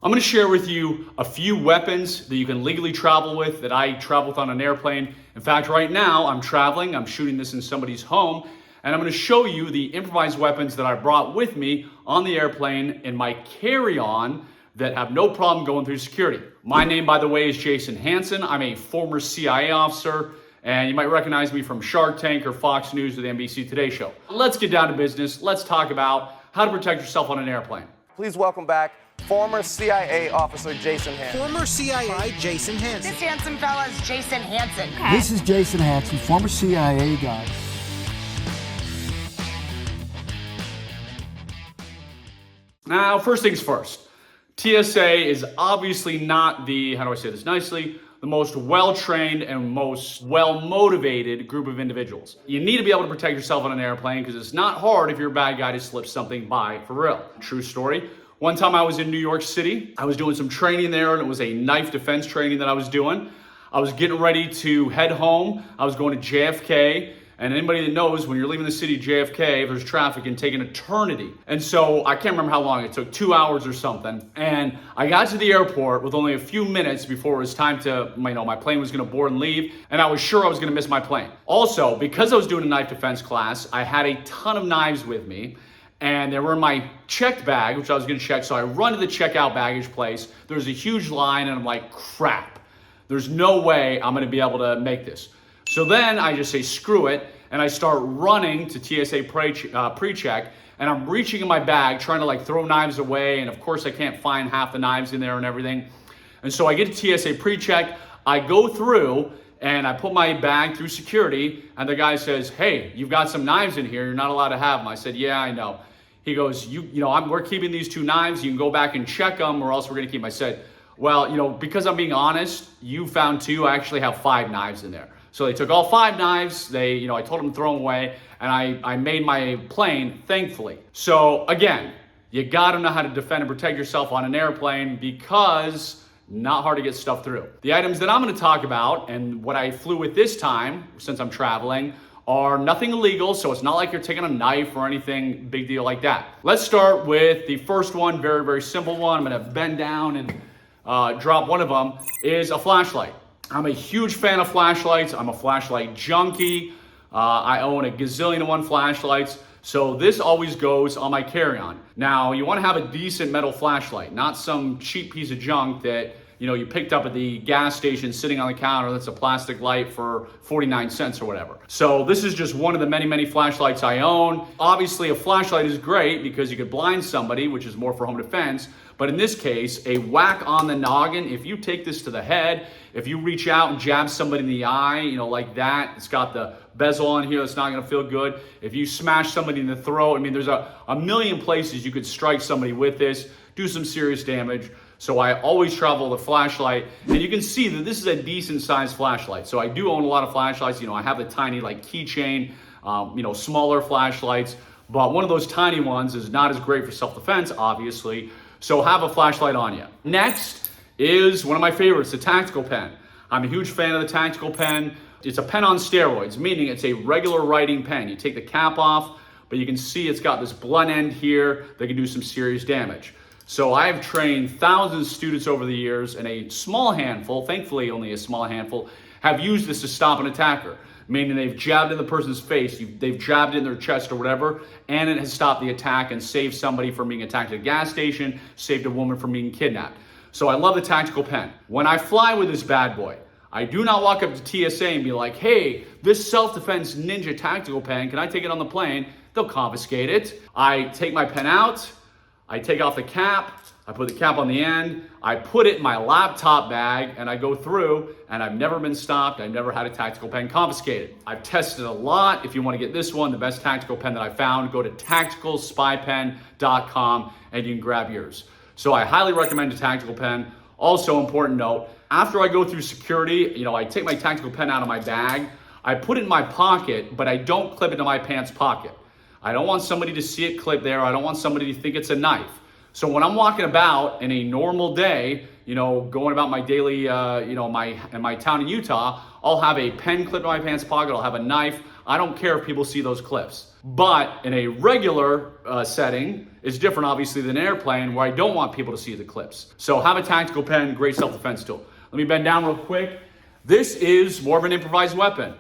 I'm going to share with you a few weapons that you can legally travel with that I travel with on an airplane. In fact, right now I'm traveling, I'm shooting this in somebody's home, and I'm going to show you the improvised weapons that I brought with me on the airplane in my carry-on that have no problem going through security. My name, by the way, is Jason Hanson. I'm a former CIA officer, and you might recognize me from Shark Tank or Fox News or the NBC Today Show. Let's get down to business. Let's talk about how to protect yourself on an airplane. Please welcome back former CIA officer Jason Hanson. Former CIA Jason Hanson. This handsome fella is Jason Hanson. Okay. This is Jason Hanson, former CIA guy. Now, first things first. TSA is obviously not the, how do I say this nicely, the most well-trained and most well-motivated group of individuals. You need to be able to protect yourself on an airplane because it's not hard if you're a bad guy to slip something by for real. True story. One time I was in New York City. I was doing some training there, and it was a knife defense training that I was doing. I was getting ready to head home. I was going to JFK. And anybody that knows, when you're leaving the city JFK, if there's traffic, it can take an eternity. And so I can't remember how long it took, 2 hours or something. And I got to the airport with only a few minutes before it was time to, my plane was gonna board and leave. And I was sure I was gonna miss my plane. Also, because I was doing a knife defense class, I had a ton of knives with me. And they were in my checked bag, which I was gonna check. So I run to the checkout baggage place. There's a huge line, and I'm like, crap. There's no way I'm gonna be able to make this. So then I just say, screw it, and I start running to TSA pre-check, and I'm reaching in my bag, trying to throw knives away, and of course I can't find half the knives in there and everything. And so I get to TSA pre-check, I go through, and I put my bag through security, and the guy says, hey, you've got some knives in here, you're not allowed to have them. I said, yeah, I know. He goes, we're keeping these 2 knives, you can go back and check them, or else we're gonna keep them. I said, well, because I'm being honest, you found 2, I actually have 5 knives in there. So they took all 5 knives, I told them to throw them away, and I made my plane, thankfully. So again, you gotta know how to defend and protect yourself on an airplane because not hard to get stuff through. The items that I'm gonna talk about and what I flew with this time, since I'm traveling, are nothing illegal, so it's not like you're taking a knife or anything big deal like that. Let's start with the first one, very, very simple one. I'm gonna bend down and drop one of them, is a flashlight. I'm a huge fan of flashlights. I'm a flashlight junkie. I own a gazillion and 1 flashlights. So this always goes on my carry-on. Now, you want to have a decent metal flashlight, not some cheap piece of junk that you picked up at the gas station sitting on the counter that's a plastic light for 49 cents or whatever. So this is just one of the many, many flashlights I own. Obviously, a flashlight is great because you could blind somebody, which is more for home defense. But in this case, a whack on the noggin, if you take this to the head, if you reach out and jab somebody in the eye, like that, it's got the bezel on here, it's not gonna feel good. If you smash somebody in the throat, there's a million places you could strike somebody with this, do some serious damage. So I always travel with a flashlight, and you can see that this is a decent sized flashlight. So I do own a lot of flashlights. I have the tiny keychain, smaller flashlights, but one of those tiny ones is not as great for self-defense, obviously. So have a flashlight on you. Next is one of my favorites, the tactical pen. I'm a huge fan of the tactical pen. It's a pen on steroids, meaning it's a regular writing pen. You take the cap off, but you can see it's got this blunt end here that can do some serious damage. So I've trained thousands of students over the years, and a small handful, thankfully only a small handful, have used this to stop an attacker. Meaning they've jabbed in the person's face, they've jabbed in their chest or whatever, and it has stopped the attack and saved somebody from being attacked at a gas station, saved a woman from being kidnapped. So I love the tactical pen. When I fly with this bad boy, I do not walk up to TSA and be like, hey, this self-defense ninja tactical pen, can I take it on the plane? They'll confiscate it. I take my pen out, I take off the cap, I put the cap on the end, I put it in my laptop bag, and I go through, and I've never been stopped. I've never had a tactical pen confiscated. I've tested a lot. If you want to get this one, the best tactical pen that I found, go to tacticalspypen.com and you can grab yours. So I highly recommend a tactical pen. Also, important note, after I go through security, I take my tactical pen out of my bag, I put it in my pocket, but I don't clip it to my pants pocket. I don't want somebody to see it clip there. I don't want somebody to think it's a knife. So when I'm walking about in a normal day, going about my daily, in my town in Utah, I'll have a pen clipped in my pants pocket. I'll have a knife. I don't care if people see those clips. But in a regular setting, it's different obviously than an airplane where I don't want people to see the clips. So have a tactical pen, great self-defense tool. Let me bend down real quick. This is more of an improvised weapon.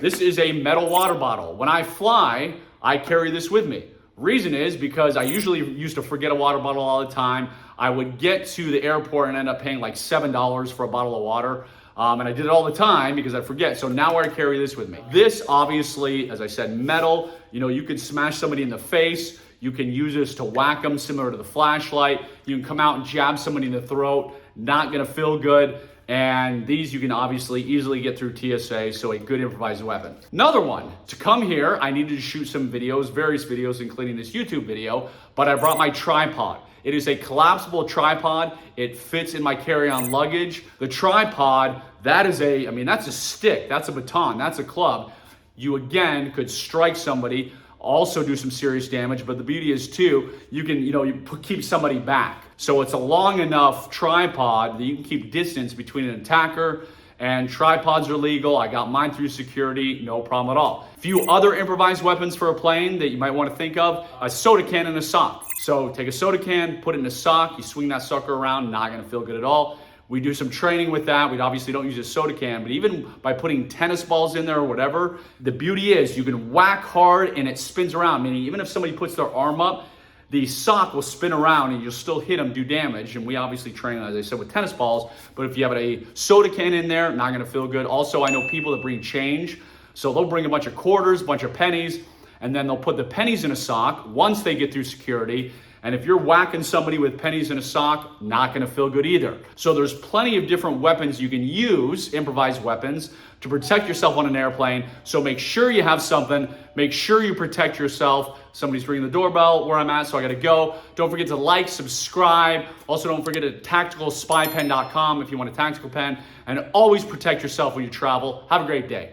This is a metal water bottle. When I fly, I carry this with me. Reason is because I usually used to forget a water bottle all the time. I would get to the airport and end up paying like $7 for a bottle of water. And I did it all the time because I forget. So now I carry this with me. This obviously, as I said, metal. You could smash somebody in the face. You can use this to whack them, similar to the flashlight. You can come out and jab somebody in the throat. Not gonna feel good. And these you can obviously easily get through TSA, so a good improvised weapon. Another one, to come here, I needed to shoot some videos, various videos, including this YouTube video, but I brought my tripod. It is a collapsible tripod. It fits in my carry-on luggage. The tripod, that's a stick, that's a baton, that's a club. You again could strike somebody, also do some serious damage, but the beauty is too, you can keep somebody back. So it's a long enough tripod that you can keep distance between an attacker, and tripods are legal. I got mine through security, no problem at all. A few other improvised weapons for a plane that you might want to think of: a soda can and a sock. So take a soda can, put it in a sock, you swing that sucker around, not gonna feel good at all. We do some training with that. We obviously don't use a soda can, but even by putting tennis balls in there or whatever, the beauty is you can whack hard and it spins around, meaning even if somebody puts their arm up, the sock will spin around and you'll still hit them, do damage. And we obviously train, as I said, with tennis balls, but if you have a soda can in there, not gonna feel good. Also, I know people that bring change. So they'll bring a bunch of quarters, a bunch of pennies, and then they'll put the pennies in a sock once they get through security. And if you're whacking somebody with pennies in a sock, not gonna feel good either. So there's plenty of different weapons you can use, improvised weapons, to protect yourself on an airplane. So make sure you have something, make sure you protect yourself. Somebody's ringing the doorbell where I'm at, so I gotta go. Don't forget to like, subscribe. Also don't forget to tacticalspypen.com if you want a tactical pen. And always protect yourself when you travel. Have a great day.